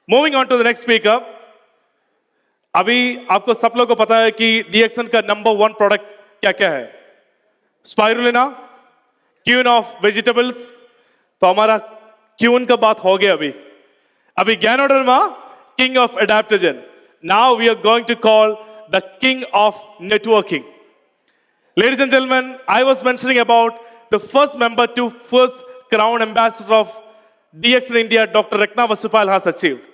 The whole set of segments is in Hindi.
Moving on to the next speaker. अभी आपको सब लोगों को पता है कि डीएक्सन का नंबर 1 प्रोडक्ट क्या क्या है। Spirulina, queen of vegetables. तो हमारा क्यून का बात हो गया। अभी ganoderma, king of adaptogen. Now we are going to call the king of networking. Ladies and gentlemen, I was mentioning about the first member to first crown ambassador of DXN India, Dr. Rekna Vasupal has achieved.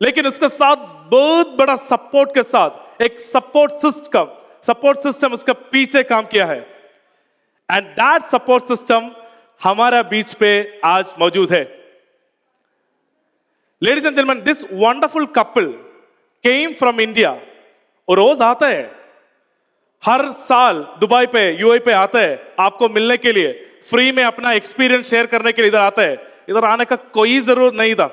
लेकिन इसके साथ बहुत बड़ा सपोर्ट के साथ एक सपोर्ट सिस्टम उसका पीछे काम किया है। एंड दैट सपोर्ट सिस्टम हमारा बीच पे आज मौजूद है। Ladies and gentlemen, this wonderful couple came from India और रोज आता है, हर साल दुबई पे यूएई पे आता है आपको मिलने के लिए, फ्री में अपना एक्सपीरियंस शेयर करने के लिए इधर आता है। इधर आने का कोई जरूरत नहीं था,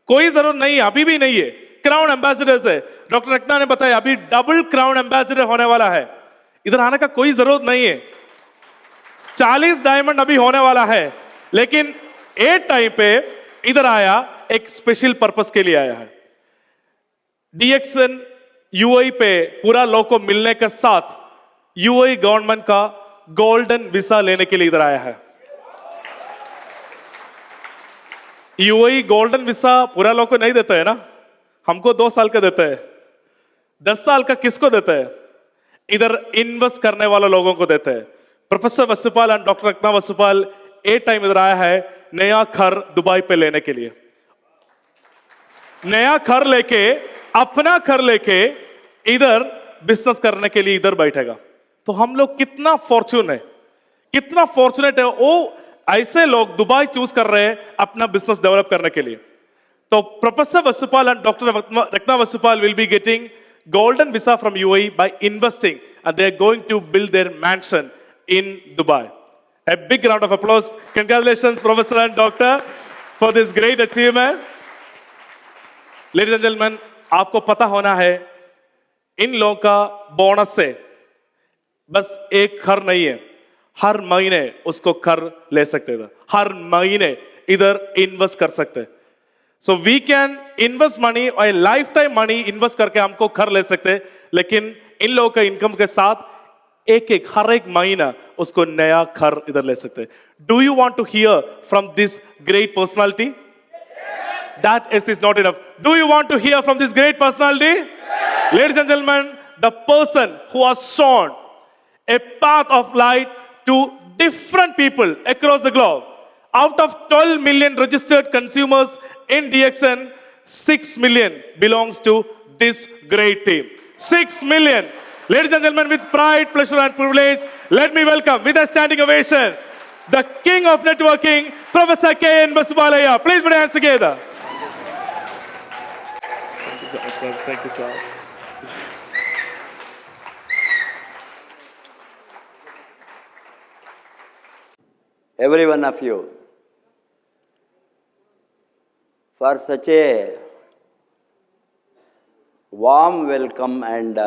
कोई जरूरत नहीं है, अभी भी नहीं है। क्राउन एम्बेसडर्स है, डॉक्टर रत्ना ने बताया अभी डबल क्राउन एम्बेसडर होने वाला है। इधर आने का कोई जरूरत नहीं है। 40 डायमंड अभी होने वाला है, लेकिन एक टाइम पे इधर आया, एक स्पेशल पर्पस के लिए आया है। डीएक्सन यूएई पे पूरा लोग को मिलने के साथ यूएई गवर्नमेंट का गोल्डन वीसा लेने के लिए इधर आया है। यूएई गोल्डन वीसा पूरा लोग को नहीं देता है ना, हमको 2 साल का देता है, 10 साल का किसको देता है? इधर इन्वेस्ट करने वाले लोगों को देते हैं। Professor Vasupal and doctor Ratna Vasupal एक टाइम इधर आया है नया घर दुबई पे लेने के लिए, नया घर लेके, अपना घर लेके इधर बिजनेस करने के लिए इधर बैठेगा। तो हम लोग कितना फॉर्चुनेट है, वो ऐसे लोग दुबई चूज कर रहे हैं अपना बिजनेस डेवलप करने के लिए। तो professor Vasupal and doctor Ratna Vasupal will be getting golden visa from UAE by investing, and they are going to build their mansion in Dubai. A big round of applause. Congratulations, Professor and Doctor, for this great achievement. Ladies and gentlemen, आपको पता होना है इन लोगों का बोनस से बस एक घर नहीं है, हर महीने उसको घर ले सकते थे, हर महीने इधर इन्वेस्ट कर सकते। So we can invest money और लाइफ टाइम मनी इन्वेस्ट करके हमको घर ले सकते, लेकिन इन लोगों का इनकम के साथ हर एक महीना उसको नया घर इधर ले सकते। Do you want to hear from this great personality? That is not enough. Do you want to hear from this great personality? Ladies and gentlemen, the person who has shown a path of light to different people across the globe. Out of 12 million registered consumers in DXN, 6 million belongs to this great team. 6 million. Ladies and gentlemen, with pride, pleasure and privilege, let me welcome with a standing ovation, the king of networking, Professor K.N. Vasupalaya. Please put your hands together. Thank you, sir. Every one of you, for such a warm welcome and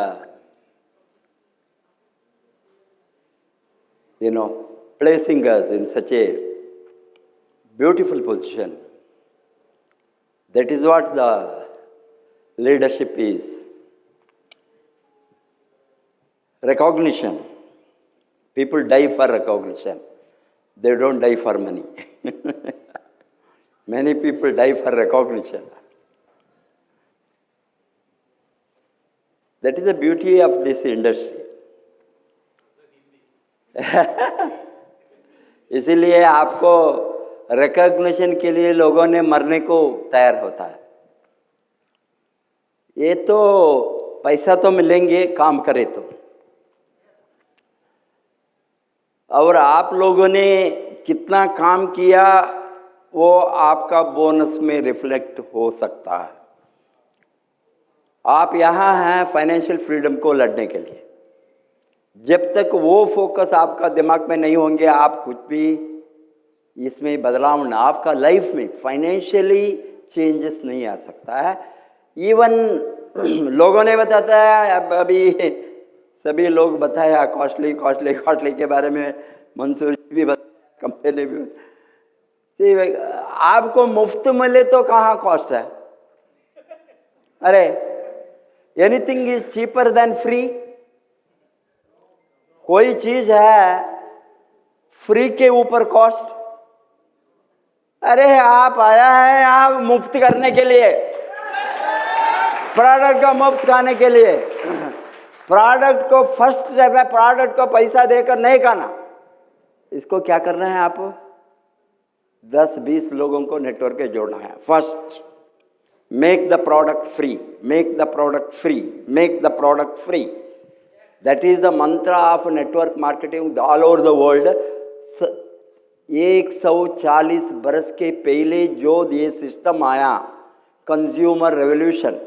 placing us in such a beautiful position. That is what the leadership is. Recognition. People die for recognition. They don't die for money. Many people die for recognition. That is the beauty of this industry. इसीलिए आपको रिकॉग्निशन के लिए लोगों ने मरने को तैयार होता है। ये तो पैसा तो मिलेंगे काम करे तो, और आप लोगों ने कितना काम किया वो आपका बोनस में रिफ्लेक्ट हो सकता है। आप यहाँ हैं फाइनेंशियल फ्रीडम को लड़ने के लिए। जब तक वो फोकस आपका दिमाग में नहीं होंगे, आप कुछ भी इसमें बदलाव ना, आपका लाइफ में फाइनेंशियली चेंजेस नहीं आ सकता है। इवन लोगों ने बताता है, अभी सभी लोग बताया कॉस्टली के बारे में, मंसूर जी भी बताया, कंपनी भी। आपको मुफ्त मिले तो कहाँ कॉस्ट है? अरे anything is cheaper than free. कोई चीज है फ्री के ऊपर कॉस्ट? अरे आप आया है यहाँ मुफ्त करने के लिए, प्रोडक्ट का मुफ्त खाने के लिए। प्रोडक्ट को फर्स्ट स्टेप है, प्रोडक्ट को पैसा देकर नहीं खाना। इसको क्या करना है? आप 10-20 लोगों को नेटवर्क के जोड़ना है। First, make the product free, make the product free, make the product free. That is the mantra of network marketing all over the world. 140 बरस के पहले जो ये सिस्टम आया, कंज्यूमर रेवोल्यूशन,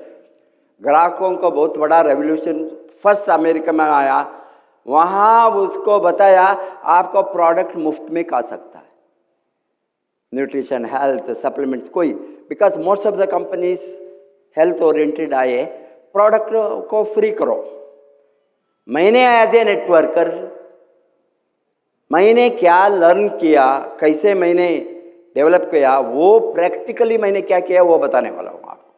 ग्राहकों को बहुत बड़ा रेवोल्यूशन फर्स्ट अमेरिका में आया। वहाँ उसको बताया आपको प्रोडक्ट मुफ्त में खा सकता है, न्यूट्रिशन, हेल्थ, सप्लीमेंट्स, कोई, because most of the companies health oriented आए, प्रोडक्ट को फ्री करो। मैंने एज ए नेटवर्कर मैंने क्या लर्न किया, कैसे मैंने डेवलप किया, वो प्रैक्टिकली मैंने क्या किया वो बताने वाला हूँ आपको।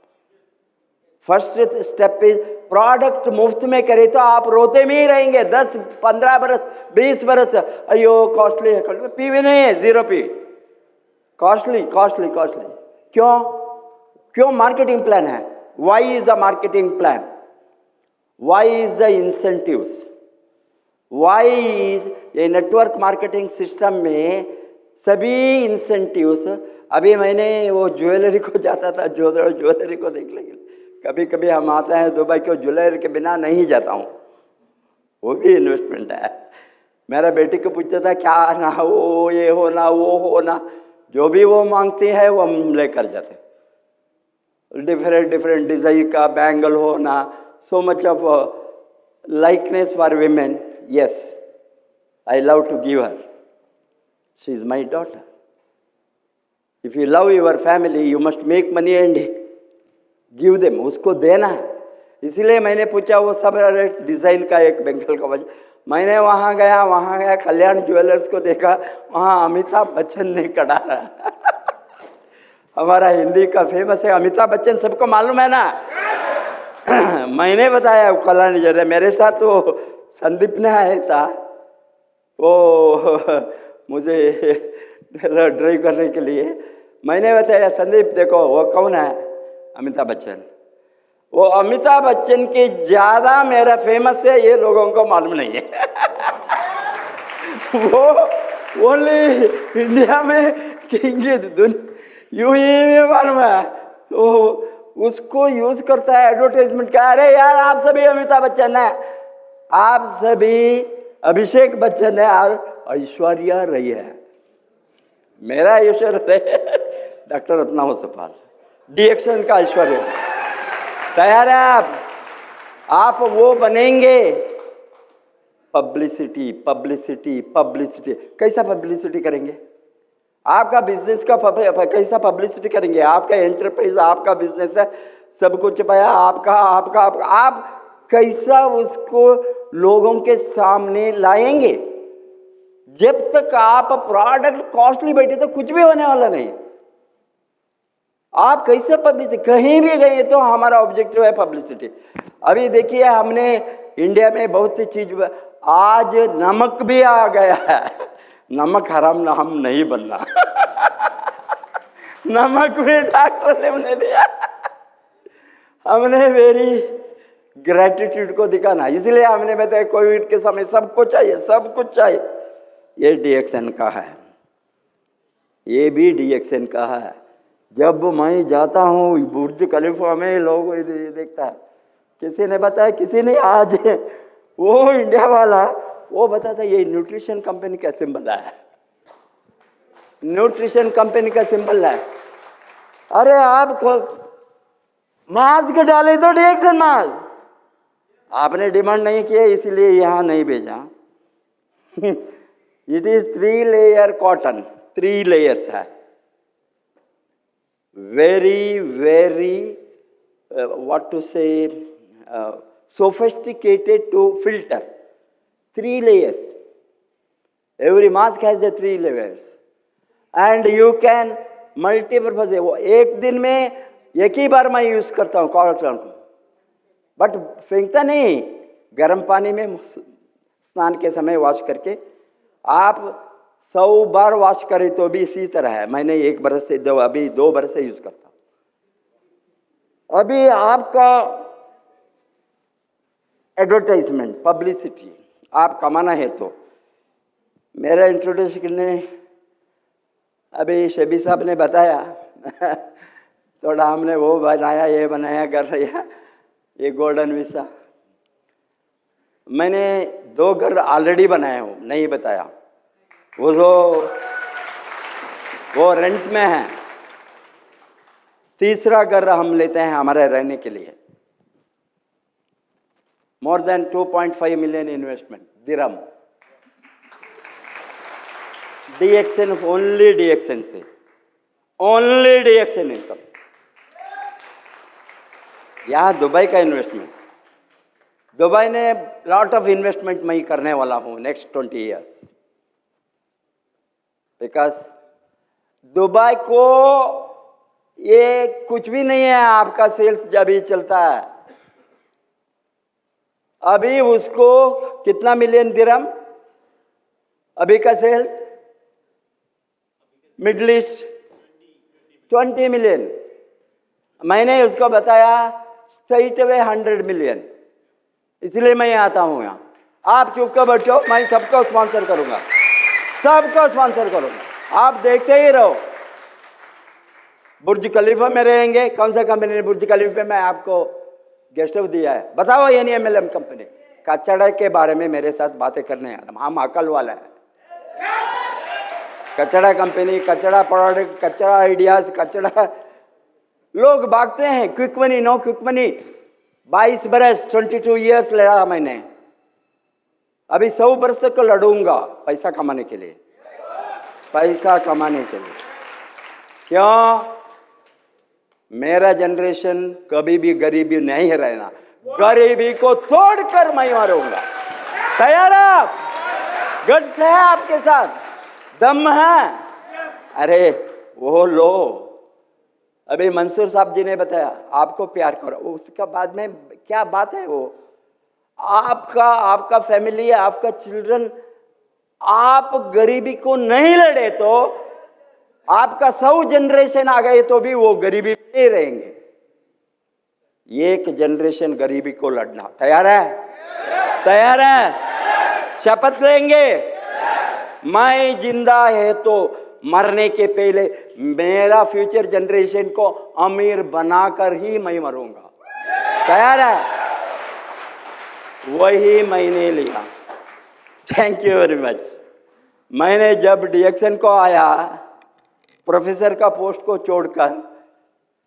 फर्स्ट स्टेप इज प्रोडक्ट मुफ्त में करे तो आप रोते में ही रहेंगे 10-15 बरस 20 बरस। अयो कॉस्टली है, पीवी नहीं है, 0 पी, कॉस्टली कॉस्टली कॉस्टली। क्यों? क्यों? मार्केटिंग प्लान है। Why is the marketing plan? Why is the incentives? Why is ये नेटवर्क मार्केटिंग सिस्टम में सभी इंसेंटिव्स। अभी मैंने वो ज्वेलरी को जाता था, ज्वेलरी को देख लेंगे, कभी कभी हम आते हैं दुबई को, ज्वेलरी के बिना नहीं जाता हूँ, वो भी इन्वेस्टमेंट है। मेरा बेटी को पूछता था क्या ना वो ये हो ना वो हो ना, जो भी वो मांगती है वो हम लेकर जाते। डिफरेंट डिफरेंट डिज़ाइन का बैंगल हो ना, so much of likeness for women. Yes, I love to give her. She is my daughter. If you love your family, you must make money and give them. उसको देना है। इसलिए मैंने पूछा वो सब डिज़ाइन का एक बैंगल का वजह। मैंने वहाँ गया कल्याण ज्वेलर्स को देखा, वहाँ अमिताभ बच्चन ने कड़ा रहा। हमारा हिंदी का फेमस है अमिताभ बच्चन, सबको मालूम है ना। मैंने बताया कल्याण ज्वेलर, मेरे साथ तो संदीप ने आया था, वो मुझे ड्राइव करने के लिए। मैंने बताया संदीप देखो वो कौन है, अमिताभ बच्चन। वो अमिताभ बच्चन के ज़्यादा मेरा फेमस है, ये लोगों को मालूम नहीं है। वो ओनली इंडिया में किंग यूएई में मालूम है। तो उसको यूज करता है एडवर्टाइजमेंट का। अरे यार आप सभी अमिताभ बच्चन है, आप सभी अभिषेक बच्चन है और ऐश्वर्या रही है। मेरा ऐश्वर्या रही डॉक्टर रत्ना वसुपाल, डीएक्शन का ऐश्वर्या। तैयार है आप वो बनेंगे। पब्लिसिटी पब्लिसिटी पब्लिसिटी, कैसा पब्लिसिटी करेंगे? आपका बिजनेस का कैसा पब्लिसिटी करेंगे? आपका एंटरप्राइज, आपका बिजनेस है, सब कुछ पाया आपका, आप कैसा उसको लोगों के सामने लाएंगे? जब तक आप प्रोडक्ट कॉस्टली बैठे तो कुछ भी होने वाला नहीं। आप कैसे पब्लिसिटी? कहीं भी गए तो हमारा ऑब्जेक्टिव है पब्लिसिटी। अभी देखिए हमने इंडिया में बहुत सी चीज, आज नमक भी आ गया है। नमक हराम ना हम नहीं बनना। नमक भी डॉक्टर ने हमने दिया। हमने वेरी ग्रेटिट्यूड को दिखाना, इसलिए हमने बताया कोविड के समय सब कुछ चाहिए, सब कुछ चाहिए। ये डीएक्सन का है, ये भी डीएक्सन का है। जब मैं जाता हूँ बुर्ज खलीफा में, लोग देखता है, किसी ने बताया, किसी ने आज वो इंडिया वाला वो बताता ये न्यूट्रिशन कंपनी का सिंबल है, न्यूट्रिशन कंपनी का सिंबल है। अरे आपको मास्क डाले तो डीएक्सन मास्क, आपने डिमांड नहीं किया इसलिए यहाँ नहीं भेजा। It is 3 layer cotton, 3 layers है। वेरी वेरी व्हाट टू से sophisticated to filter. 3 layers. Every mask has the 3 layers. And you can multipurpose. एक दिन में एक ही बार मैं यूज करता हूँ कॉटन को। बट फेंकता नहीं, गर्म पानी में स्नान के समय वॉश करके आप 100 बार वॉश करें तो भी इसी तरह है। मैंने 1 बरस से अभी 2 बरस से यूज करता हूं। अभी आपका एडवर्टाइजमेंट, पब्लिसिटी आप कमाना है तो मेरा इंट्रोड्यूस करने अभी शबी साहब ने बताया थोड़ा हमने वो बनाया, ये बनाया, कर रहा, ये गोल्डन वीसा। मैंने 2 घर ऑलरेडी बनाए हूँ, नहीं बताया, वो रेंट में है। तीसरा घर हम लेते हैं हमारे रहने के लिए। मोर देन 2.5 मिलियन इन्वेस्टमेंट दिरहम, DXN, ओनली DXN से, ओनली DXN इनकम। यहाँ दुबई का इन्वेस्टमेंट, दुबई ने लॉट ऑफ इन्वेस्टमेंट मैं करने वाला हूँ नेक्स्ट 20 ईयर्स, बिकॉज दुबई को ये कुछ भी नहीं है। आपका सेल्स जब ही चलता है, अभी उसको कितना मिलियन दिरहम अभी का सेल, मिडल ईस्ट 20 मिलियन। मैंने उसको बताया स्ट्रेट अवे 100 मिलियन, इसलिए मैं आता हूं यहाँ। आप चुप कर बैठो, मैं सबको स्पॉन्सर करूंगा, सबको स्पॉन्सर करूंगा, आप देखते ही रहो। बुर्ज खलीफा में रहेंगे, कौन सा कंपनी ने बुर्ज खलीफा में आपको गेस्ट हाउस दिया है? बताओ। NMLM कंपनी कचड़े के बारे में मेरे साथ बातें करने आया, हम अकल वाला है। कचड़ा कंपनी, कचड़ा प्रोडक्ट, कचड़ा आइडियाज, कचड़ा, लोग भागते हैं। Quick money, no quick money. 22 बरस 22 ईयर्स लड़ा मैंने, अभी 100 बरस तक लड़ूंगा पैसा कमाने के लिए, पैसा कमाने के लिए। क्यों? मेरा जनरेशन कभी भी गरीबी नहीं रहना, गरीबी को तोड़कर मैं मारूंगा। तैयार आप? गट्स है आपके साथ, दम है? अरे वो लो, अभी मंसूर साहब जी ने बताया आपको प्यार करो, उसका बाद में क्या बात है? वो आपका फैमिली, आपका चिल्ड्रन, आप गरीबी को नहीं लड़े तो आपका 100 जनरेशन आ गए तो भी वो गरीबी में नहीं रहेंगे। एक जनरेशन गरीबी को लड़ना। तैयार है? तैयार है? शपथ लेंगे? मैं जिंदा है तो मरने के पहले मेरा फ्यूचर जनरेशन को अमीर बनाकर ही मैं मरूंगा। तैयार है? वही मैंने लिया। Thank you very much. मैंने जब DXN को आया, प्रोफेसर का पोस्ट को छोड़कर,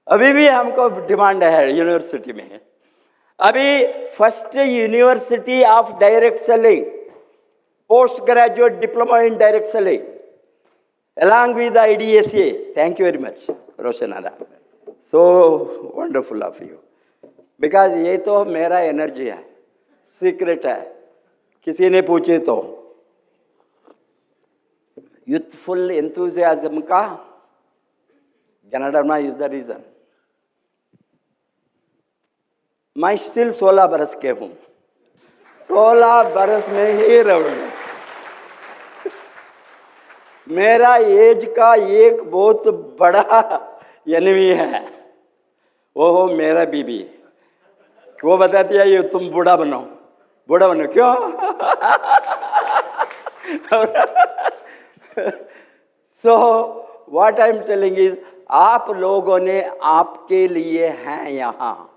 अभी भी हमको डिमांड है यूनिवर्सिटी में। अभी first university of direct selling, post graduate diploma in direct selling along with the IDSA. Thank you very much, Roshanara. So wonderful of you. Because ये तो मेरा एनर्जी है, सीक्रेट है। किसी ने पूछे तो यूथफुल एंथुजियाज्म का गनाडर्मा इज द रीजन। मैं स्टिल 16 बरस के हूँ, 16 बरस में ही रहूंगा। मेरा एज का एक बहुत बड़ा एनिमी है, वो हो मेरा बीबी। वो बताती है ये तुम बूढ़ा बनो, बूढ़ा बनो। क्यों? So what I am telling is, आप लोगों ने आपके लिए हैं यहाँ।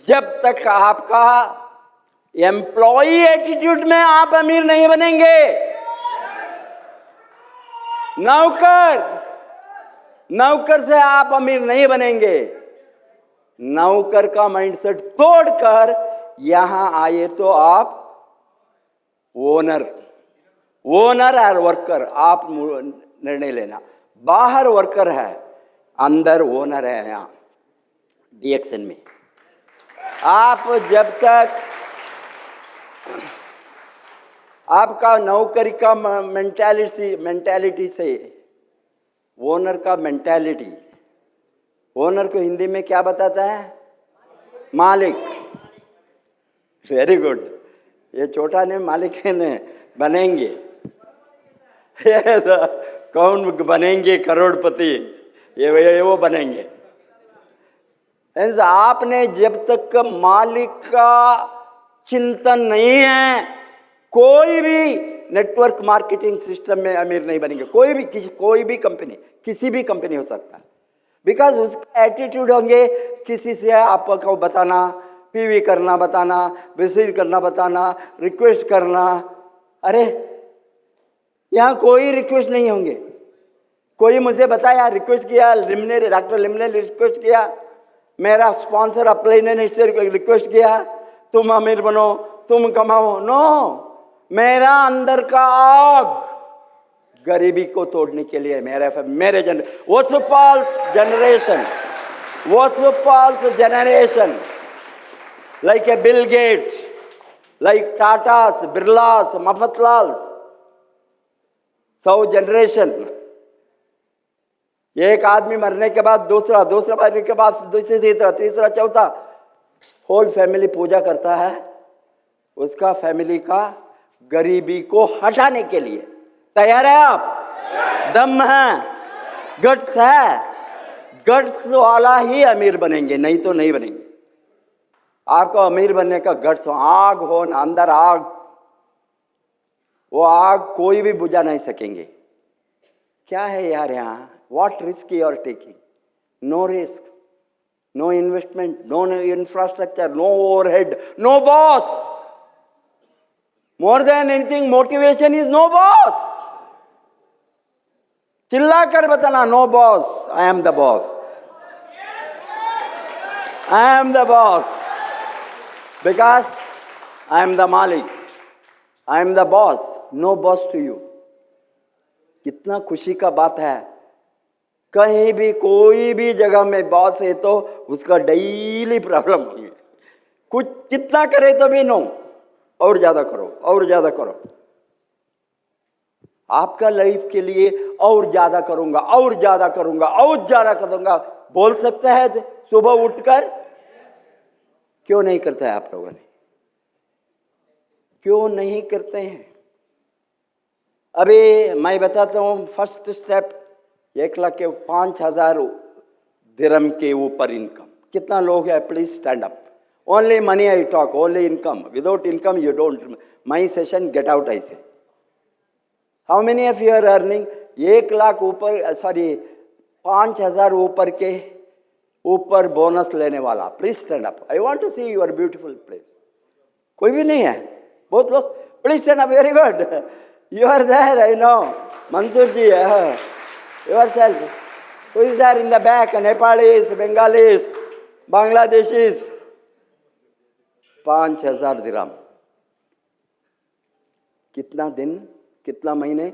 जब तक आपका एम्प्लॉई एटीट्यूड में आप अमीर नहीं बनेंगे, नौकर से आप अमीर नहीं बनेंगे। नौकर का माइंडसेट तोड़कर यहां आए तो आप ओनर और वर्कर, आप निर्णय लेना। बाहर वर्कर है, अंदर ओनर है। यहां DXN में आप जब तक आपका नौकरी का मेंटालिटी से ओनर का मेंटालिटी, ओनर को हिंदी में क्या बताता है? मालिक। Very good. ये छोटा ने मालिक ने बनेंगे, ये तो कौन बनेंगे करोड़पति, ये वो बनेंगे। Hence, आपने जब तक मालिक का चिंतन नहीं है, कोई भी नेटवर्क मार्केटिंग सिस्टम में अमीर नहीं बनेंगे। कोई भी कंपनी, किसी भी कंपनी हो सकता है, बिकॉज उसका एटीट्यूड होंगे किसी से आपको बताना, पीवी करना बताना, विजिट करना बताना, रिक्वेस्ट करना। अरे यहाँ कोई रिक्वेस्ट नहीं होंगे। कोई मुझे बताया, रिक्वेस्ट किया, डॉक्टर लिम ने रिक्वेस्ट किया, मेरा स्पॉन्सर अप्लाई ने रिक्वेस्ट किया, तुम अमीर बनो, तुम कमाओ। नो, मेरा अंदर का आग गरीबी को तोड़ने के लिए मेरे Vosupal's generation, like a Bill Gates, like Tatas, Birlas, Mafatlals, 100 generation. एक आदमी मरने के बाद दूसरा मरने के बाद तीसरा चौथा, होल फैमिली पूजा करता है उसका फैमिली का गरीबी को हटाने के लिए। तैयार है आप? दम है, गट्स है, गट्स वाला ही अमीर बनेंगे, नहीं तो नहीं बनेंगे। आपको अमीर बनने का गट्स हो, आग हो ना, अंदर आग, वो आग कोई भी बुझा नहीं सकेंगे। क्या है यार यहाँ? What risk you are taking? No risk, no investment, no infrastructure, no overhead, no boss. More than anything, motivation is no boss. चिल्ला कर बताना, no boss, I am the boss. I am the boss. Because I am the Malik. I am the boss. No boss to you. कितना खुशी का बात है। कहीं भी कोई भी जगह में बॉस है तो उसका डेली प्रॉब्लम होगी। कुछ कितना करे तो भी नो, और ज्यादा करो, और ज्यादा करो। आपका लाइफ के लिए और ज्यादा करूंगा, और ज्यादा करूंगा, और ज्यादा करूंगा बोल सकता है सुबह उठकर? क्यों नहीं करता है आप लोगों ने? क्यों नहीं करते हैं? अभी मैं बताता हूं, फर्स्ट स्टेप 1,00,000 के 5,000 दिरहम के ऊपर इनकम। कितना लोग है? Please stand up. Only money I talk, only income. Without income you don't my session, get out I say. How many of you are earning? 1,00,000 ऊपर, सॉरी 5,000 ऊपर के ऊपर बोनस लेने वाला, please stand up. I want to see your beautiful place. कोई भी नहीं है? बहुत लोग, please stand up. Very good, you are there, I know. Mansoor ji है, yourself. Who is there in the back? Nepalis, Bengalis, Bangladeshis. 5,000 दिरहम। कितना दिन, कितना महीने?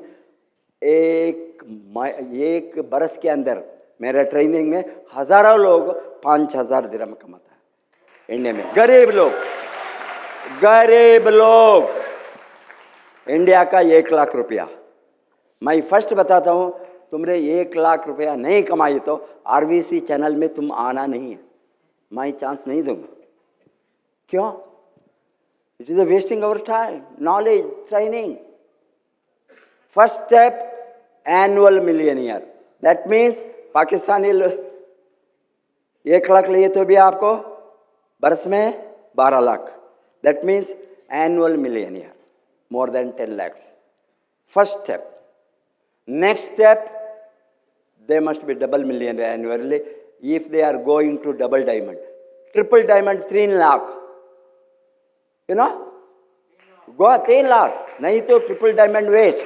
एक बरस के अंदर मेरे ट्रेनिंग में हजारों लोग 5,000 दिरहम कमाता है इंडिया में। गरीब लोग इंडिया का 1,00,000 रुपया। मैं फर्स्ट बताता हूं, तुमने 1,00,000 रुपया नहीं कमाई तो आरबीसी चैनल में तुम आना नहीं है, मैं चांस नहीं दूंगा। क्यों? It is wasting our time, knowledge, training. First step, annual millionaire. That means Pakistani 1,00,000 लिए तो भी आपको बरस में 12 lakh. That means annual millionaire, more than 10 lakhs। First step. Next step, they must be double millionaire annually if they are going to double diamond. Triple diamond 3 lakh. You know? Go 3 lakh. नहीं तो ट्रिपल डायमंड वेस्ट।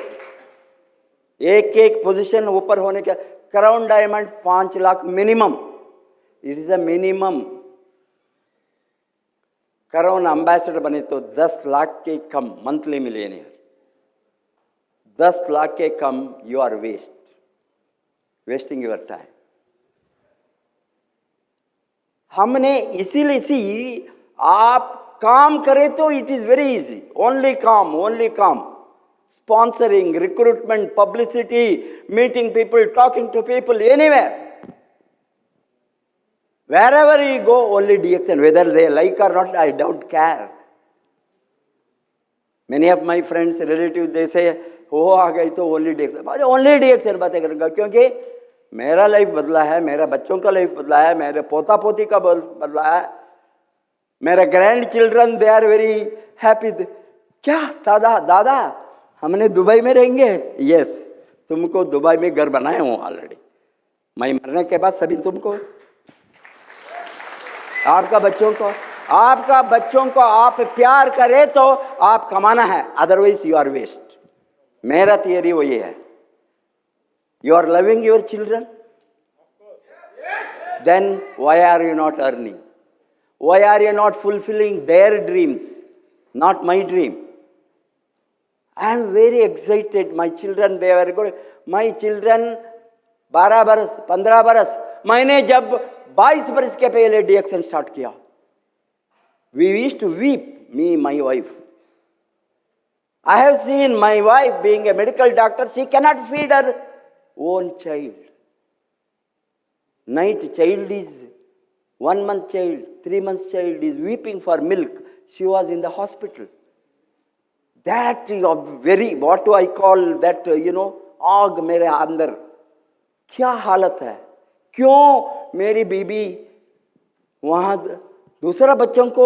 एक पोजीशन ऊपर होने का, crown diamond 5 lakh minimum. It is a minimum. Crown ambassador बने तो 10 लाख के कम मंथली मिलियनियर। 10 लाख के कम, you are wasting your time. हमने इसीलिए आप काम करें तो it is very easy. Only काम। Sponsoring, recruitment, publicity, meeting people, talking to people, anywhere, wherever you go, only DXN, whether they like or not, I don't care. Many of my friends, relatives, they say, हो आ गई तो ओनली डिएक्शन, ओनली डिएक्शन बातें करूँगा, क्योंकि मेरा लाइफ बदला है, मेरा बच्चों का लाइफ बदला है, मेरे पोता पोती का बदला है, मेरे grandchildren they are very happy. क्या दादा दादा हमने दुबई में रहेंगे? यस, तुमको दुबई में घर बनाए हूँ ऑलरेडी, मैं मरने के बाद सभी तुमको, आपका बच्चों को आप प्यार करें तो आप कमाना है, अदरवाइज यू आर वेस्ट। मेरा थियरी वही है। You are loving your children, then why are you not earning? Why are you not fulfilling their dreams, not my dream? I am very excited, my children they are good. My children 12 बरस 15 बरस, मैंने जब 22 बरस के पहले डिएक्शन स्टार्ट किया, we used to weep, me, my wife. I have seen my wife being a medical doctor, she cannot feed her own child. Night child is 1 month child, 3 months child is weeping for milk. She was in the hospital. That very, what do I call that, आग मेरे अंदर, क्या हालत है? क्यों मेरी बीबी वहाँ दूसरा बच्चों को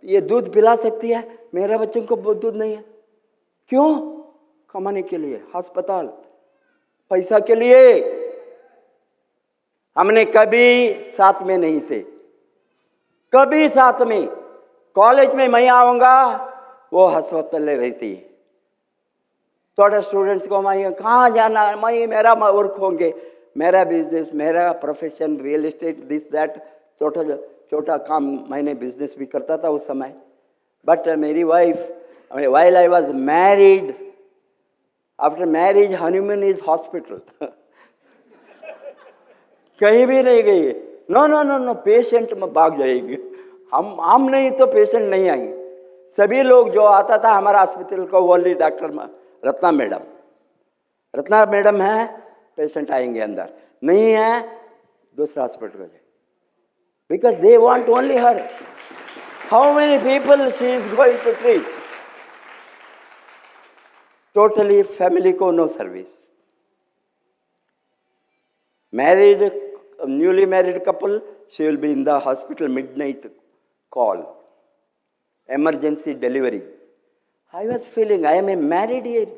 ये दूध पिला सकती है, मेरा बच्चों को दूध नहीं है? क्यों? कमाने के लिए, अस्पताल, पैसा के लिए। हमने कभी साथ में नहीं थे, कभी साथ में। कॉलेज में मैं आऊंगा, वो अस्पताल ले रही थी। थोड़े स्टूडेंट्स को मैं कहाँ जाना, मैं मेरा वर्क होंगे, मेरा बिजनेस, मेरा profession, real estate, this that, छोटा काम मैंने बिजनेस भी करता था उस समय। बट मेरी wife, while I was married, after marriage honeymoon is hospital. कहीं भी नहीं गई। No no no no, patient में भाग जाएंगे, हम नहीं तो पेशेंट नहीं आएंगे। सभी लोग जो आता था हमारा हॉस्पिटल को, ओनली डॉक्टर रत्ना मैडम है, पेशेंट आएंगे अंदर, नहीं है दूसरा हॉस्पिटल को जाए, because they want only her. How many people she is going to treat? Totally family को no service. Married, newly married couple, she will be in the hospital, midnight call, emergency delivery. I was feeling I am a married here.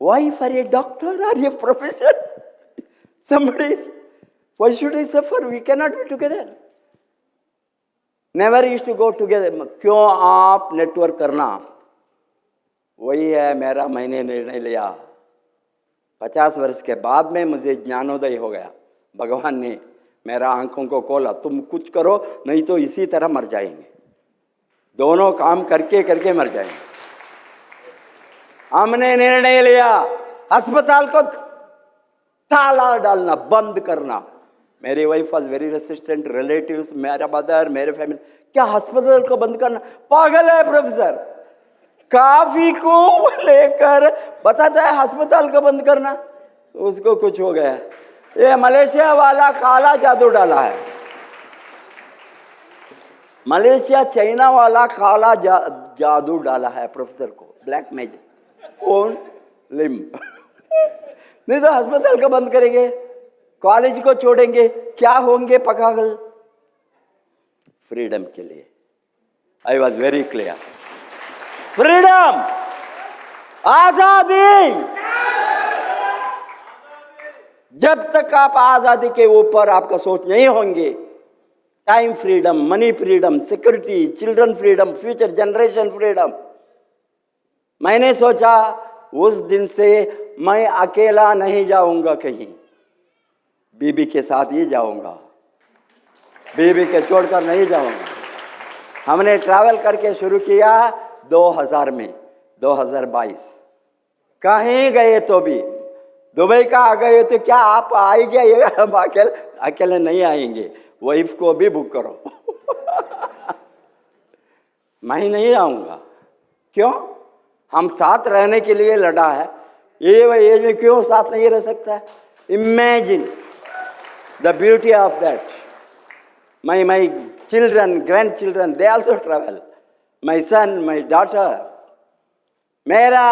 Why for a doctor or a profession? Somebody, why should I suffer? We cannot be together. Never used to go together. क्यों आप नेटवर्क करना? वही है मेरा, मैंने निर्णय लिया। 50 वर्ष के बाद में मुझे ज्ञानोदय हो गया। भगवान ने मेरा आंखों को खोला, तुम कुछ करो नहीं तो इसी तरह मर जाएंगे, दोनों काम करके करके मर जाएंगे। हमने निर्णय लिया अस्पताल को ताला डालना, बंद करना। मेरी wife was very resistant, relatives, मेरा मदर, मेरे फैमिली, क्या अस्पताल को बंद करना? पागल है प्रोफेसर, काफी को लेकर बताता है अस्पताल को बंद करना। उसको कुछ हो गया, ये मलेशिया वाला काला जादू डाला है, मलेशिया चाइना वाला काला जादू डाला है प्रोफेसर को, ब्लैक मैजिक, ओन लिम। नहीं तो अस्पताल को बंद करेंगे, कॉलेज को छोड़ेंगे, क्या होंगे पागल? फ्रीडम के लिए I was very clear. Freedom, आजादी। जब तक आप आजादी के ऊपर आपका सोच नहीं होंगे, time freedom, money freedom, security, children freedom, future generation freedom. मैंने सोचा उस दिन से मैं अकेला नहीं जाऊंगा कहीं, बीबी के साथ ही जाऊंगा, बीबी के छोड़कर नहीं जाऊंगा। हमने ट्रैवल करके शुरू किया 2000 में, 2022 कहीं गए तो भी, दुबई का आ गए तो क्या आप आएंगे? हम अकेले नहीं आएंगे, वाइफ को भी बुक करो। मैं नहीं आऊंगा। क्यों? हम साथ रहने के लिए लड़ा है, ये एज में क्यों साथ नहीं रह सकता? Imagine the beauty of that. My children, grand children, they also travel. My son, my daughter, मेरा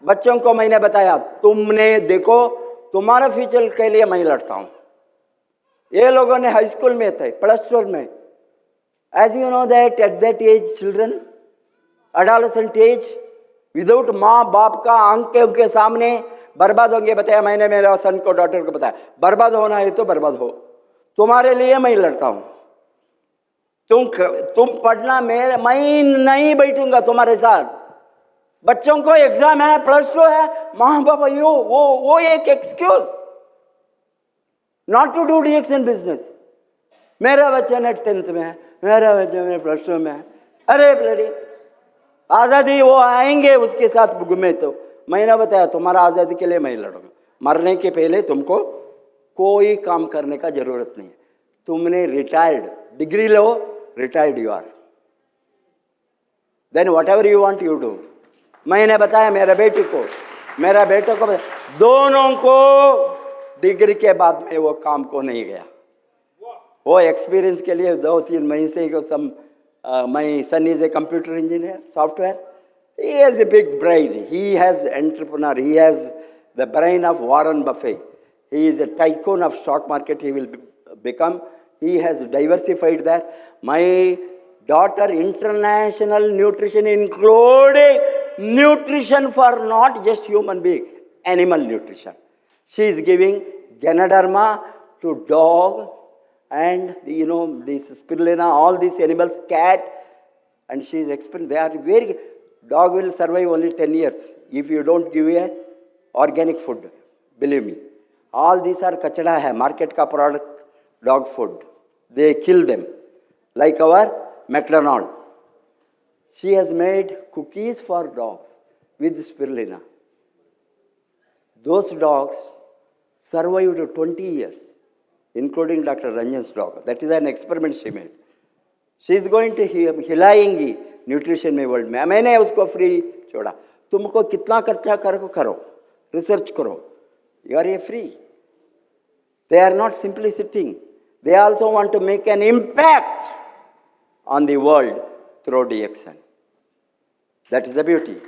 बच्चों को मैंने बताया, तुमने देखो तुम्हारा फ्यूचर के लिए मैं लड़ता हूं। ये लोगों ने हाई स्कूल में थे, +2 में। As you know that at that age children, adolescent age, without माँ बाप का आंखों के सामने बर्बाद होंगे। बताया मैंने मेरा सन को, डॉटर को बताया, बर्बाद होना है तो बर्बाद हो, तुम्हारे लिए मैं लड़ता हूं। तुम पढ़ना, मैं नहीं बैठूंगा तुम्हारे साथ। बच्चों को एग्जाम है, +2 है, माँ बाप वो एक excuse not to do DXN business. मेरा बच्चा ने 10th में है, मेरा बच्चा मेरे +2 में है। अरे ब्लडी आज़ादी, वो आएंगे उसके साथ घूमे। तो मैंने बताया तुम्हारा आज़ादी के लिए मैं लड़ूंगा, मरने के पहले तुमको कोई काम करने का जरूरत नहीं है। तुमने रिटायर्ड, डिग्री लो, retired you are, then whatever you want you do. मैंने बताया मेरे बेटे को, मेरा बेटे को, दोनों को डिग्री के बाद में वो काम को नहीं गया। वो एक्सपीरियंस के लिए 2-3 महीने से को my son is a computer engineer, software. He has a big brain. He has entrepreneur. He has the brain of Warren Buffett. He is a tycoon of stock market. He will become. He has diversified that. My daughter, international nutrition, including nutrition for not just human being, animal nutrition. She is giving Ganoderma to dog and this spirulina, all these animals, cat, and she is explaining. They are very. Dog will survive only 10 years if you don't give a organic food. Believe me, all these are kachada hai, market ka product, dog food. They kill them, like our McDonald. She has made cookies for dogs with spirulina. Those dogs survived 20 years, including Dr. Ranjan's dog. That is an experiment she made. She is going to हिलाएंगी न्यूट्रिशन में वर्ल्ड में। मैंने उसको फ्री छोड़ा। तुमको कितना खर्चा करो, रिसर्च करो, you are a free. They are not simply sitting, they also want to make an impact on the world through DXN. That is the beauty.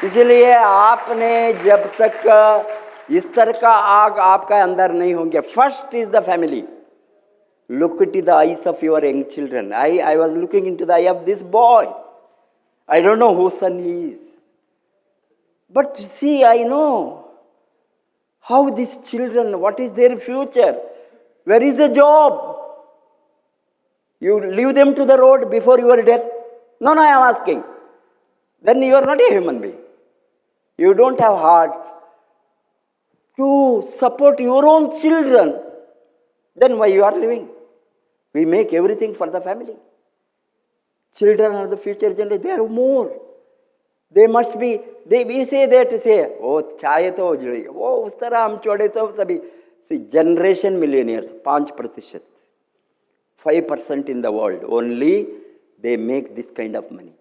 इसलिए आपने जब तक इस तरह का आग आपका अंदर नहीं होंगे, first is the family. Look into the eyes of your young children. I was looking into the eye of this boy. I don't know whose son he is. But see, I know how these children, what is their future? Where is the job? You leave them to the road before your death? No, I am asking. Then you are not a human being. You don't have heart to support your own children. Then why you are living? We make everything for the family. Children are the future generation. They are more. They must be. We say that say, oh, चाहे तो जुड़ेगा, वो उस तरह हम छोड़े तो सभी। See, generation millionaires 5%, 5% in the world only they make this kind of money.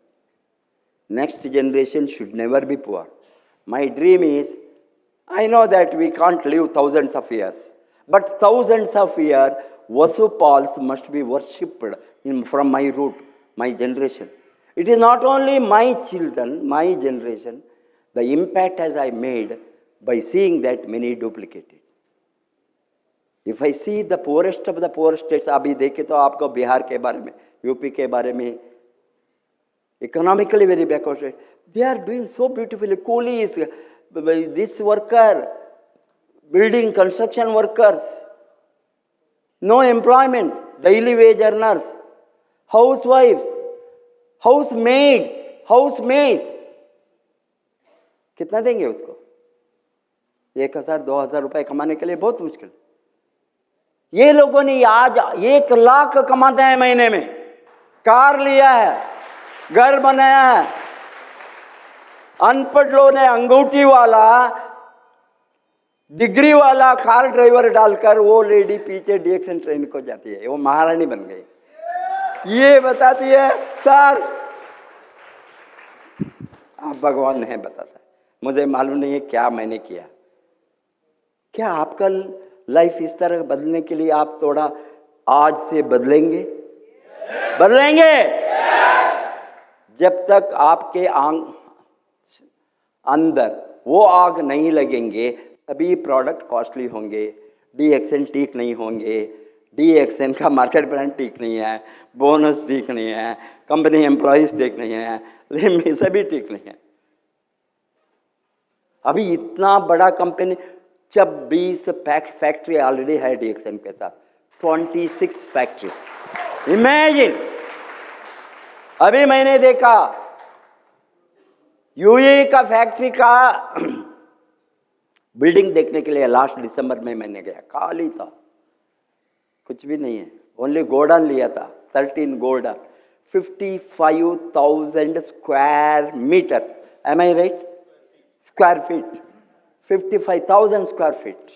Next generation should never be poor. My dream is, I know that we can't live thousands of years, but thousands of years, Vasupals must be worshipped from my root, my generation. It is not only my children, my generation, the impact as I made by seeing that many duplicated. If I see the poorest of the poor states, अभी देखे तो आपको बिहार के बारे में, यूपी के बारे में, economically very backward, they are doing so beautifully. Coolies, this worker, building construction workers, no employment, daily wage earners, housewives, housemaids, कितना देंगे उसको? 1,000-2,000 रुपए कमाने के लिए बहुत मुश्किल। ये लोगों ने आज 1 लाख कमाते हैं महीने में, कार लिया है, घर बनाया है। अनपढ़ लोगों ने अंगूठी वाला, डिग्री वाला कार ड्राइवर डालकर वो लेडी पीछे डीएक्शन ट्रेन को जाती है, वो महारानी बन गई। ये बताती है सर, आप भगवान नहीं बताता, मुझे मालूम नहीं है क्या मैंने किया। क्या आपका लाइफ इस तरह बदलने के लिए आप थोड़ा आज से बदलेंगे? जब तक आपके अंदर वो आग नहीं लगेंगे तभी प्रोडक्ट कॉस्टली होंगे, डीएक्सएन ठीक नहीं होंगे, डीएक्सएन का मार्केट ब्रांड ठीक नहीं है, बोनस ठीक नहीं है, कंपनी एम्प्लॉयज ठीक नहीं है, लेकिन सभी ठीक नहीं है। अभी इतना बड़ा कंपनी 26 फैक्ट्री ऑलरेडी है डीएक्सएन के साथ, 26 फैक्ट्री। इमेजिन, अभी मैंने देखा यूएई का फैक्ट्री का बिल्डिंग देखने के लिए लास्ट दिसंबर में मैंने गया, खाली था, कुछ भी नहीं है, ओनली गोडाउन लिया था, 13 godown, 55,000 square meters, am I right, square feet, 55,000 square feet.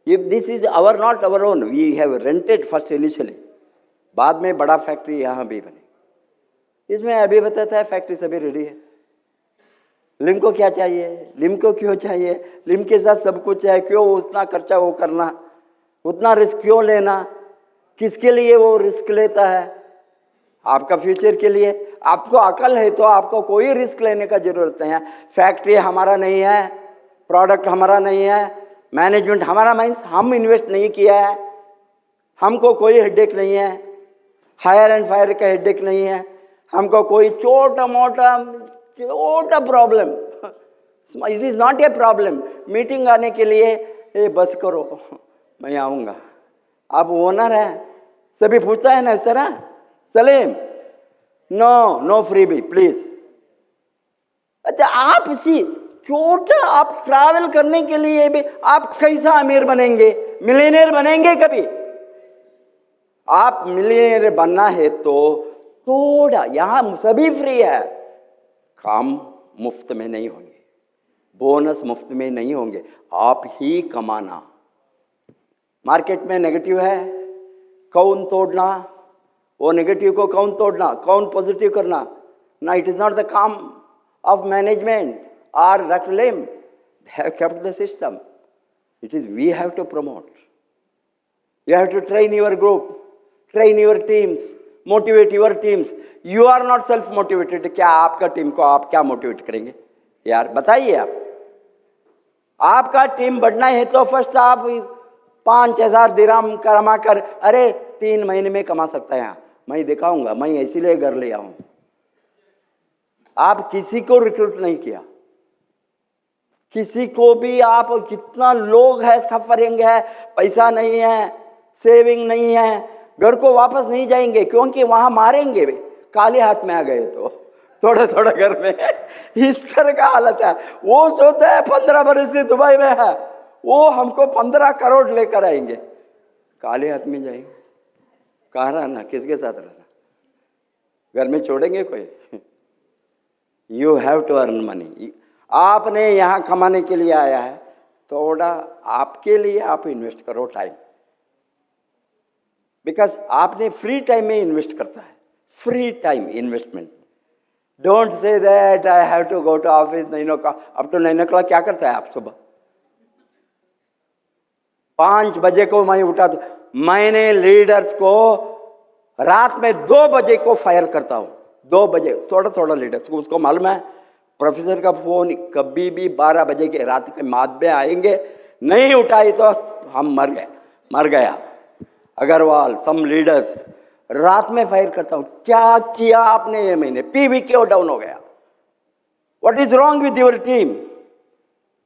If this is our not our own, we have rented first initially, बाद में बड़ा फैक्ट्री यहाँ भी बनी। इसमें अभी बताता है फैक्ट्री सभी रेडी है। लिमको क्या चाहिए, लिमको क्यों चाहिए, लिम के साथ सब कुछ है, क्यों उतना खर्चा वो करना, उतना रिस्क क्यों लेना, किसके लिए वो रिस्क लेता है, आपका फ्यूचर के लिए। आपको अकल है तो आपको कोई रिस्क लेने का जरूरत नहीं है। फैक्ट्री हमारा नहीं है, प्रोडक्ट हमारा नहीं है, मैनेजमेंट हमारा, मीन्स हम इन्वेस्ट नहीं किया है, हमको कोई हेडेक नहीं है, हायर एंड फायर का हेडेक नहीं है, हमको कोई छोटा मोटा problem, it is not a problem. Meeting आने के लिए ए बस करो मैं आऊँगा, आप ओनर हैं, सभी पूछता है ना इस तरह, Salim no freebie please. अच्छा, आप इसी छोटा आप ट्रैवल करने के लिए भी आप कैसा अमीर बनेंगे, मिलियनेयर बनेंगे कभी? आप मिलियनेयर बनना है तो थोड़ा, यहाँ सभी फ्री है, काम मुफ्त में नहीं होंगे, बोनस मुफ्त में नहीं होंगे, आप ही कमाना। मार्केट में नेगेटिव है, कौन तोड़ना, वो नेगेटिव को कौन तोड़ना, कौन पॉजिटिव करना ना। इट इज नॉट द काम of management or Raklim, they have kept the system. It is we have to promote. You have to train your group, train your teams, motivate your teams. You are not self-motivated. क्या आपका टीम को आप क्या मोटिवेट करेंगे यार, बताइए आप। आपका टीम बढ़ना है तो फर्स्ट आप 5,000 दिरहम कमा कर, अरे 3 महीने में कमा सकता है, मैं दिखाऊंगा, मैं इसीलिए घर ले आऊं। आप किसी को रिक्रूट नहीं किया, किसी को भी। आप कितना लोग है, सफरिंग है, पैसा नहीं है, सेविंग नहीं है, घर को वापस नहीं जाएंगे क्योंकि वहां मारेंगे वे, काले हाथ में आ गए तो थोड़ा थोड़ा घर में इस तरह का हालत है। वो सोचता है 15 बरस से दुबई में है, वो हमको 15 करोड़ लेकर आएंगे, काले हाथ में जाएंगे। कहाँ रहना, किसके साथ रहना, घर में छोड़ेंगे कोई? You have to earn money. आपने यहाँ कमाने के लिए आया है, थोड़ा आपके लिए आप इन्वेस्ट करो टाइम, बिकॉज आपने फ्री टाइम में इन्वेस्ट करता है, free time investment. Don't say that I have to go to office 9 o'clock। अब तो 9 o'clock क्या करता है आप? सुबह 5 बजे को मैं उठा, तो मैंने लीडर्स को रात में 2 बजे को फायर करता हूँ, 2 बजे थोड़ा थोड़ा लीडर्स को, उसको मालूम है प्रोफेसर का फोन कभी भी 12 बजे के रात के बाद में आएंगे, नहीं उठाई तो हम मर गया। अग्रवाल, सम लीडर्स, रात में फायर करता हूं। क्या किया आपने ये महीने? पीवी क्यों डाउन हो गया? What is wrong with your team?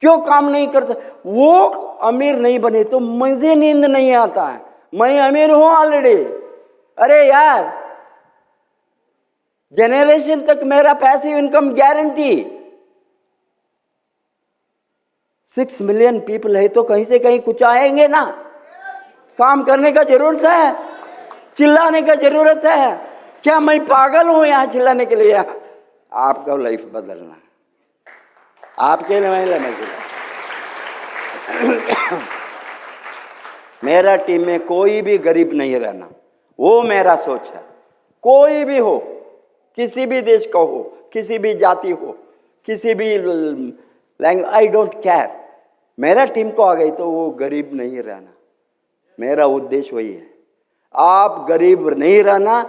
क्यों काम नहीं करता? वो अमीर नहीं बने तो मुझे नींद नहीं आता है, मैं अमीर हूं ऑलरेडी। अरे यार, जनरेशन तक मेरा passive income guarantee. 6 million people है तो कहीं से कहीं कुछ आएंगे ना। काम करने का जरूरत है, चिल्लाने का जरूरत है। क्या मैं पागल हूं यहाँ चिल्लाने के लिए? आपका लाइफ बदलना, आपके लिए मैं लेने के लिए। मेरा टीम में कोई भी गरीब नहीं रहना, वो मेरा सोच है। कोई भी हो, किसी भी देश का हो, किसी भी जाति हो, किसी भी लैंग्वेज, आई डोंट केयर। मेरा टीम को आ गई तो वो गरीब नहीं रहना, मेरा उद्देश्य वही है। आप गरीब नहीं रहना,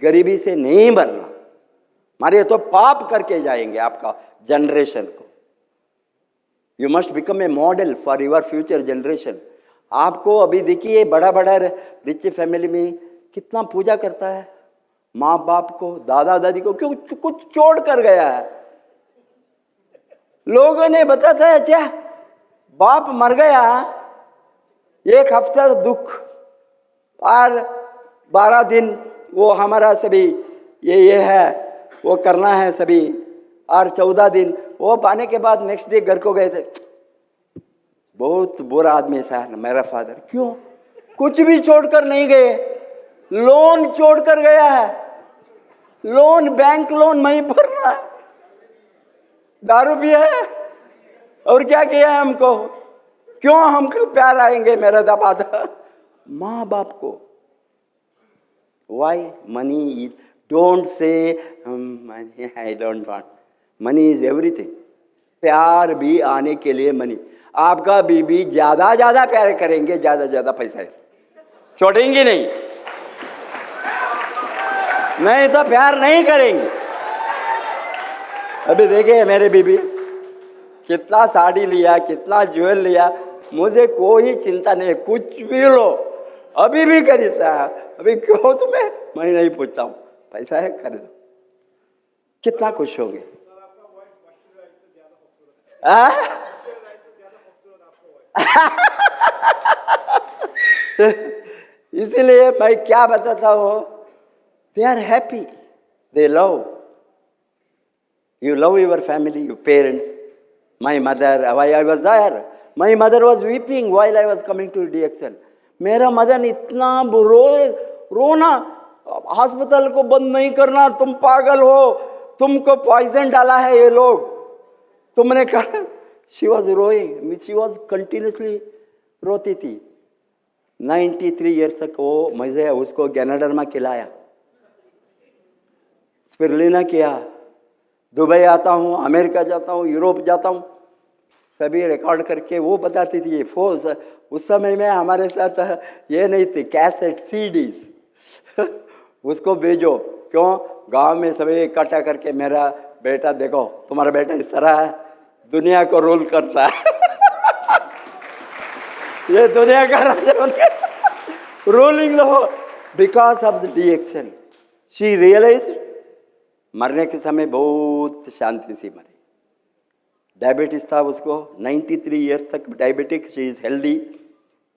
गरीबी से नहीं बनना। मारे तो पाप करके जाएंगे आपका जनरेशन को। You must become a model for your future generation. आपको अभी देखिए बड़ा बड़ा रिच फैमिली में कितना पूजा करता है माँ बाप को, दादा दादी को, क्यों कुछ छोड़ कर गया है। लोगों ने बताता है अच्छा बाप मर गया, एक हफ्ता दुख और 12 दिन वो हमारा सभी ये है वो करना है सभी, और 14 दिन वो पाने के बाद नेक्स्ट डे घर को गए थे। बहुत बुरा आदमी था मेरा फादर। क्यों? कुछ भी छोड़कर नहीं गए, लोन छोड़कर गया है। लोन, बैंक लोन नहीं भरना, दारू पिया है और क्या किया है हमको। क्यों हमको प्यार आएंगे मेरा दामाद माँ बाप को। Why money is, don't say money, I don't want money is everything. प्यार भी आने के लिए मनी। आपका बीबी ज्यादा ज्यादा प्यार करेंगे, ज्यादा ज्यादा पैसा है, छोड़ेंगे नहीं, नहीं तो प्यार नहीं करेंगे। अभी देखिए मेरे बीबी कितना साड़ी लिया, कितना ज्वेल लिया, मुझे कोई चिंता नहीं, कुछ भी लो अभी भी खरीदता है। अभी क्यों तुम्हें, मैं नहीं पूछता हूँ, पैसा है खरीदो। कितना खुश होंगे। इसीलिए मैं क्या बताता हूँ, they are happy, they love you, love your family, your parents. My mother, while I was there, my mother was weeping while I was coming to DXL. मेरा मदन इतना रोना, हॉस्पिटल को बंद नहीं करना, तुम पागल हो, तुमको पॉइजन डाला है ये लोग, तुमने कहा। शी वॉज रोइंग, शी वॉज कंटिन्यूसली रोती थी। 93 ईयर्स तक वो मुझे उसको गैनाडर्मा खिलाया, स्पिरुलिना किया। दुबई आता हूँ, अमेरिका जाता हूँ, यूरोप जाता हूँ, सभी रिकॉर्ड करके वो बताती थी। फोर्स उस समय में हमारे साथ ये नहीं थी, कैसेट सीडीज उसको भेजो। क्यों? गांव में सभी इकट्ठा करके, मेरा बेटा देखो, तुम्हारा बेटा इस तरह है, दुनिया को रूल करता है ये दुनिया का राजा बन गया, रूलिंग लो because of the DXL। She realized, मरने के समय बहुत शांति से मरी। डायबिटीज था उसको, 93 ईयर्स तक diabetic, she is healthy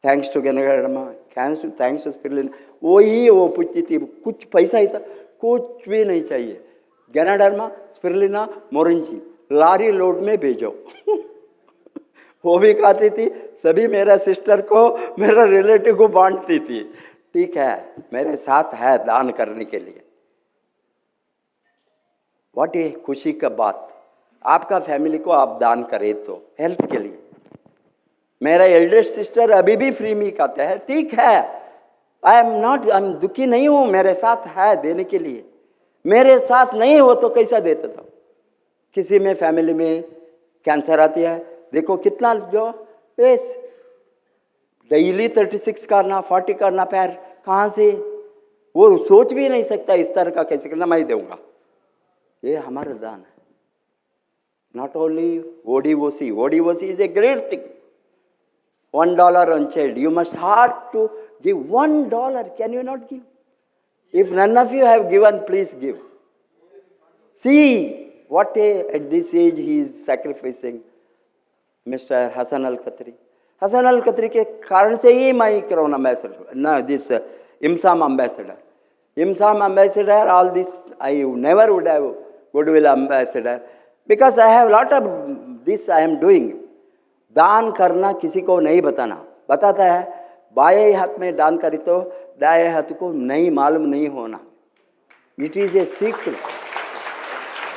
thanks to ganoderma, thanks to spirulina. वो पूछती थी, कुछ पैसा ही था, कुछ भी नहीं चाहिए, गैनाडर्मा, स्पिरुलिना, मोरिंजी लारी लोड में भेजो वो भी खाती थी, सभी मेरा सिस्टर को, मेरा रिलेटिव को बांटती थी। ठीक है, मेरे साथ है दान करने के लिए। व्हाट ए खुशी का बात, आपका फैमिली को आप दान करें तो हेल्थ के लिए। मेरा एल्डेस्ट सिस्टर अभी भी फ्री में खाता है, ठीक है, आई एम दुखी नहीं हूँ, मेरे साथ है देने के लिए। मेरे साथ नहीं हो तो कैसा देता था। किसी में फैमिली में कैंसर आती है, देखो कितना जो डेली 36 करना, 40 करना, पैर कहाँ से, वो सोच भी नहीं सकता इस तरह का कैसे करना, मैं दूंगा। ये हमारा दान है। Not only ODOC is a great thing. $1 on child. You must hard to give $1. Can you not give? If none of you have given, please give. See what at this age he is sacrificing. Mr. Hassan Al-Khatri. Hassan Al-Khatri के कारण से ही मैं corona ambassador, no, this IMSAM ambassador. IMSAM ambassador, all this I never would have goodwill ambassador because I have lot of this I am doing. दान करना किसी को नहीं बताना, बताता है बाएं हाथ में दान करी तो दाएं हाथ को नहीं मालूम नहीं होना। It is a secret.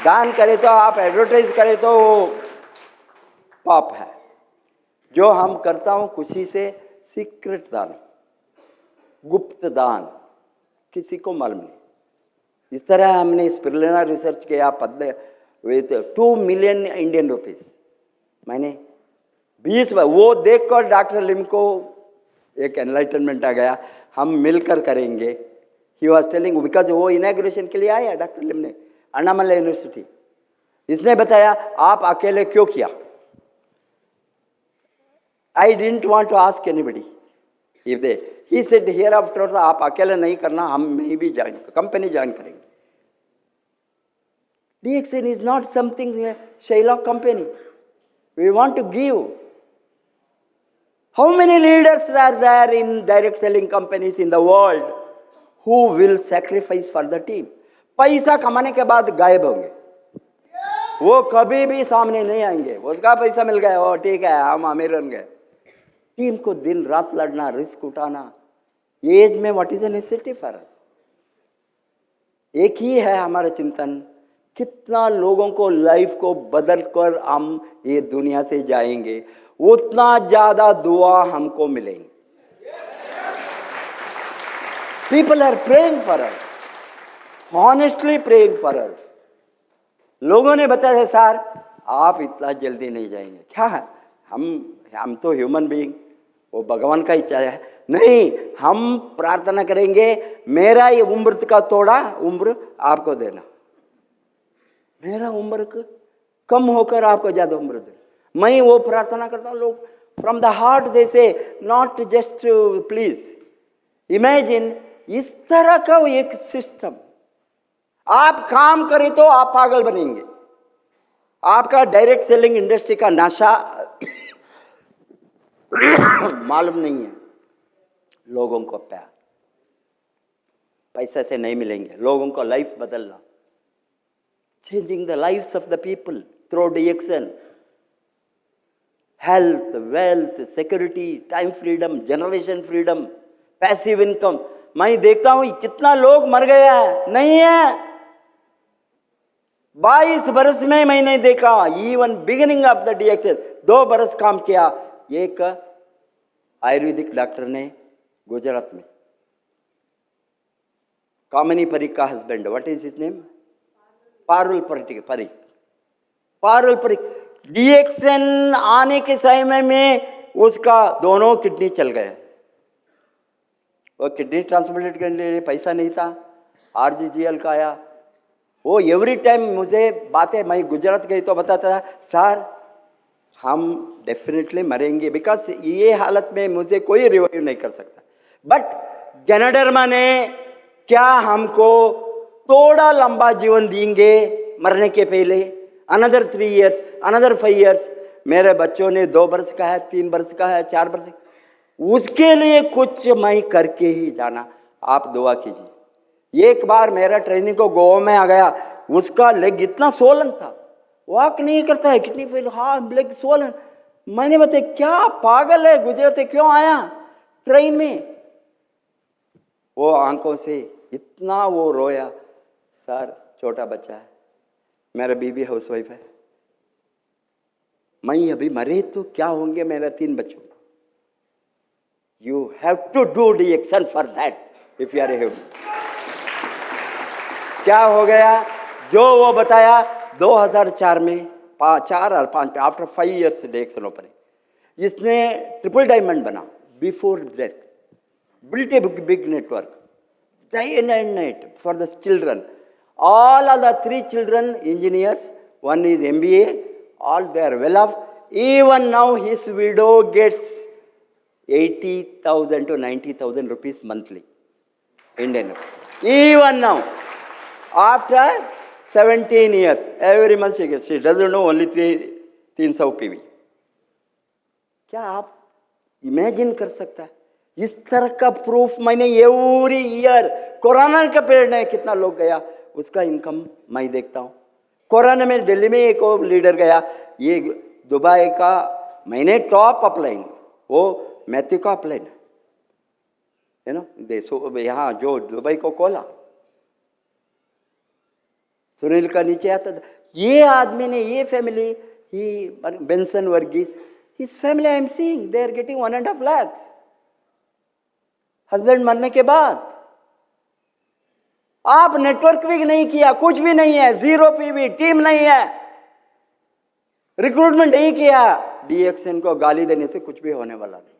दान करे तो आप एडवर्टाइज करे तो पाप है। जो हम करता हूँ खुशी से, सीक्रेट दान, गुप्त दान, किसी को मालूम नहीं। इस तरह हमने स्पिरुलिना रिसर्च किया, पद्म विथ 2 मिलियन इंडियन रुपीज। मैंने 20 बार वो देखकर डॉक्टर लिम को एक एनलाइटनमेंट आ गया, हम मिलकर करेंगे। ही वॉज टेलिंग, बिकॉज वो इनॉग्रेशन के लिए आया डॉक्टर लिम ने, अन्नामला यूनिवर्सिटी। इसने बताया आप अकेले क्यों किया। I didn't want to ask anybody if they, he said here after आप अकेले नहीं करना, हम मैं भी ज्वाइन कंपनी ज्वाइन करेंगे। DXN is not something Shylock company. We want to give. How many leaders are there in direct selling companies in the world who will sacrifice for the team? पैसा कमाने के बाद गायब होंगे, वो कभी भी सामने नहीं आएंगे। उसका पैसा मिल गया, ओ ठीक है हम अमीर बन गए। टीम को दिन रात लड़ना, रिस्क उठाना, ये एज में what is a necessity for us. एक ही है हमारा चिंतन, कितना लोगों को लाइफ को बदल कर हम ये दुनिया से जाएंगे, उतना ज्यादा दुआ हमको मिलेंगे। People are praying for us, honestly praying for us. लोगों ने बताया सर आप इतना जल्दी नहीं जाएंगे। क्या है, हम तो ह्यूमन बीइंग, वो भगवान का इच्छा है। नहीं, हम प्रार्थना करेंगे मेरा ये उम्र का थोड़ा उम्र आपको देना, मेरा उम्र कम होकर आपको ज्यादा उम्र देना। मैं वो प्रार्थना करता हूँ। लोग फ्रॉम द हार्ट दे से, नॉट जस्ट प्लीज इमेजिन, इस तरह का एक सिस्टम। आप काम करें तो आप पागल बनेंगे। आपका डायरेक्ट सेलिंग इंडस्ट्री का नशा मालूम नहीं है। लोगों को प्यार पैसे से नहीं मिलेंगे, लोगों को लाइफ बदलना, changing the lifes of the people through DXN, health, wealth, security, time freedom, generation freedom, passive income. मैं देखता हूं कितना लोग मर गया है, नहीं है 22 बरस में मैंने देखा। Even beginning of the DXN 2 बरस काम किया। एक आयुर्वेदिक डॉक्टर ने गुजरात में, कामिनी परीख का husband, what is his name, Parul Parikh, Parul Parikh. DXN आने के समय में उसका दोनों किडनी चल गए। वो किडनी ट्रांसप्लांट करने के लिए पैसा नहीं था, RGGL का आया। वो एवरी टाइम मुझे बातें, मैं गुजरात गई तो बताता था सर हम डेफिनेटली मरेंगे, बिकॉज ये हालत में मुझे कोई रिवाइव नहीं कर सकता। बट जनडर्मा ने क्या हमको थोड़ा लंबा जीवन देंगे मरने के पहले, अनदर 3 years, अनदर 5 years। मेरे बच्चों ने 2 वर्ष का है, 3 वर्ष का है, 4 वर्ष, उसके लिए कुछ मैं करके ही जाना। आप दुआ कीजिए। एक बार मेरा ट्रेनिंग को गोवा में आ गया, उसका लेग इतना सोलन था, वॉक नहीं करता है, किडनी फेल, हाँ लेग सोलन। मैंने बताया क्या पागल है, गुजरात क्यों आया ट्रेन में। वो आंखों से इतना वो रोया, सर छोटा बच्चा है, मेरा बीबी हाउसवाइफ है, मैं अभी मरे तो क्या होंगे मेरा 3 बच्चों। You have to do DXN for that if you are a human. क्या हो गया, जो वो बताया 2004 में 4 और 5 पे, आफ्टर 5 years DXN ओपन, इसने ट्रिपल डायमंड बना before death, built a big network, day and night for the children. All of the 3 children engineers, one is MBA, all they are well off. Even now his widow gets 80,000 to 90,000 rupees monthly, Indian. Even now, after 17 years, every month she gets, she doesn't know only 300 PV. क्या आप इमेजिन कर सकता है? इस तरह का प्रूफ मैंने एवरी ईयर, कोरोना का पीरियड में कितना लोग गया, उसका इनकम मैं देखता हूँ। कोरोना में दिल्ली में एक लीडर गया, ये दुबई का, मैंने टॉप अपलाइन, वो मैथ्यू का अपलाइन है ना, देखो यहाँ जो दुबई को खोला, सुनील का नीचे आता था। ये आदमी ने, ये family, he Benson Varghese, his family I am seeing they are getting 1.5 lakhs husband मरने के बाद। आप नेटवर्क भी नहीं किया, कुछ भी नहीं है, 0 PV, टीम नहीं है, रिक्रूटमेंट नहीं किया। DXN को गाली देने से कुछ भी होने वाला नहीं।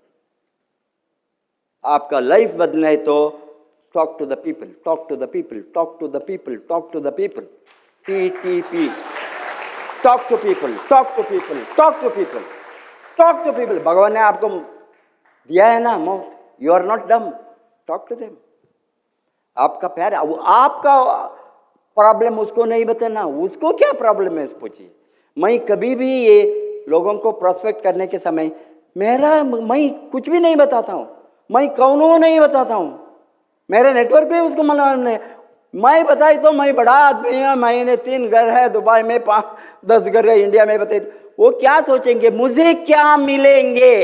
आपका लाइफ बदलना है तो talk to the people, talk to the people, talk to the people, talk to the people. TTP. Talk to people, talk to people, talk to people, talk to people. भगवान ने आपको दिया है ना मौत. You are not dumb. Talk to them. आपका प्यार, आपका प्रॉब्लम उसको नहीं बताना. उसको क्या प्रॉब्लम है पूछिए. मैं कभी भी ये लोगों को प्रोस्पेक्ट करने के समय मैं कुछ भी नहीं बताता हूँ. मैं कौनों नहीं बताता हूँ. मेरे नेटवर्क पे उसको मना. मैं बताई तो मैं बड़ा आदमी हूँ, मैंने 3 घर है दुबई में, 10 घर है इंडिया में. बताई वो क्या सोचेंगे, मुझे क्या मिलेंगे.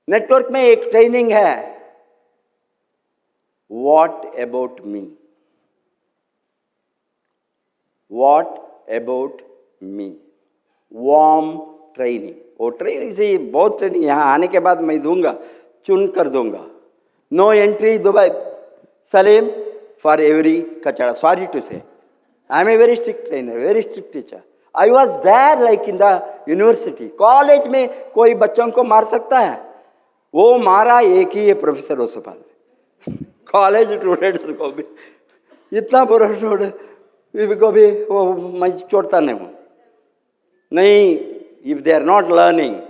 नेटवर्क में एक ट्रेनिंग है, what about me, what about me, warm training. वो ट्रेनिंग से बहुत ट्रेनिंग यहाँ आने के बाद मैं दूंगा, चुन कर दूंगा. No entry Dubai Salim for every kachara. Sorry to say, I am a very strict trainer, very strict teacher. I was there like in the university. College में कोई बच्चों को मार सकता है? वो मारा एक ही है, प्रोफेसर वसुपाल. कॉलेज स्टूडेंट्स को भी इतना बुरा स्टूडेंट को भी वो मैं छोड़ता नहीं हूँ. नहीं, if they are not learning,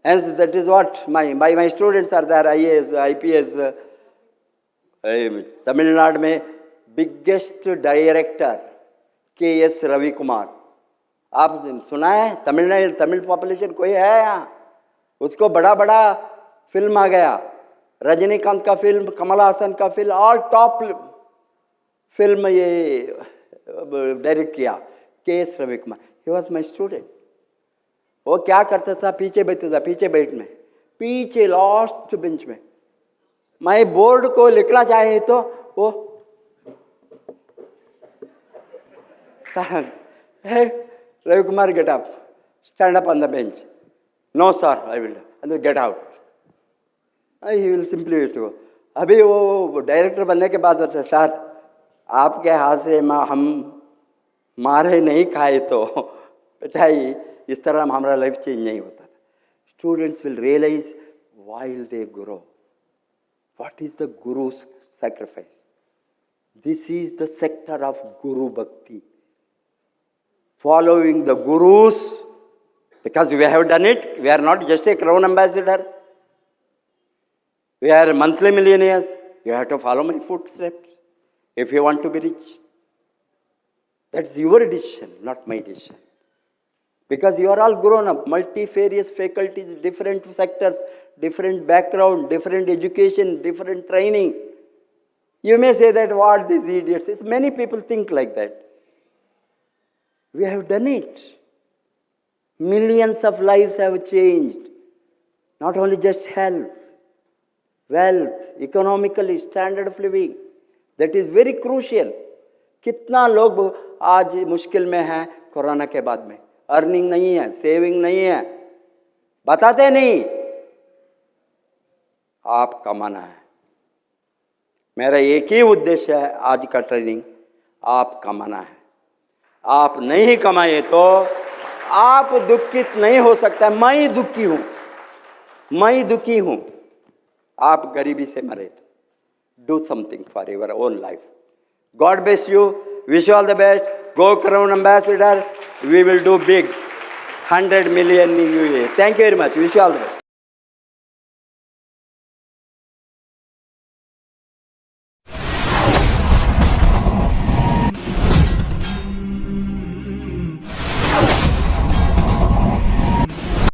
hence that is what my students are there. IAS, IPS. Tamil Nadu में biggest director KS Ravi Kumar. आप सुना है? तमिल पॉपुलेशन कोई है यहाँ? उसको बड़ा बड़ा फिल्म आ गया. रजनीकांत का फिल्म, कमल हासन का फिल्म, ऑल टॉप फिल्म ये डायरेक्ट किया KS Ravi Kumar. He was my student. वो क्या करता था, पीछे बैठता था, पीछे बैठने, पीछे लास्ट बेंच में. मैं बोर्ड को लिखना चाहे तो वो Ravi Kumar get up, stand up on the bench. No sir, I will अंदर get out. He will simply go. अभी वो डायरेक्टर बनने के बाद बोलते सर आपके हाथ से हम मारे नहीं खाए तो बेटा इस तरह हमारा लाइफ चेंज नहीं होता. Students will realize while they grow. What is the Guru's sacrifice? This is the sector of Guru Bhakti. Following the Gurus, because we have done it, we are not just a crown ambassador. We are monthly millionaires. You have to follow my footsteps if you want to be rich. That's your decision, not my decision. Because you are all grown up, multifarious faculties, different sectors, different background, different education, different training. You may say that what these idiots is. Many people think like that. We have done it. Millions of lives have changed. Not only just health, wealth, economically, standard of living. That is very crucial. कितना लोग आज मुश्किल में हैं कोरोना के बाद में. अर्निंग नहीं है, सेविंग नहीं है, बताते नहीं. आप कमाना है. मेरा एक ही उद्देश्य है आज का ट्रेनिंग, आप कमाना है. आप नहीं कमाए तो आप दुखित नहीं हो सकता. मैं दुखी हूँ, मैं दुखी हूँ. आप गरीबी से मरे तो do something for your own life. God bless you. Wish you all the best. Go Crown Ambassador. We will do big. 100 million in UAE. Thank you very much. Wish you all the best.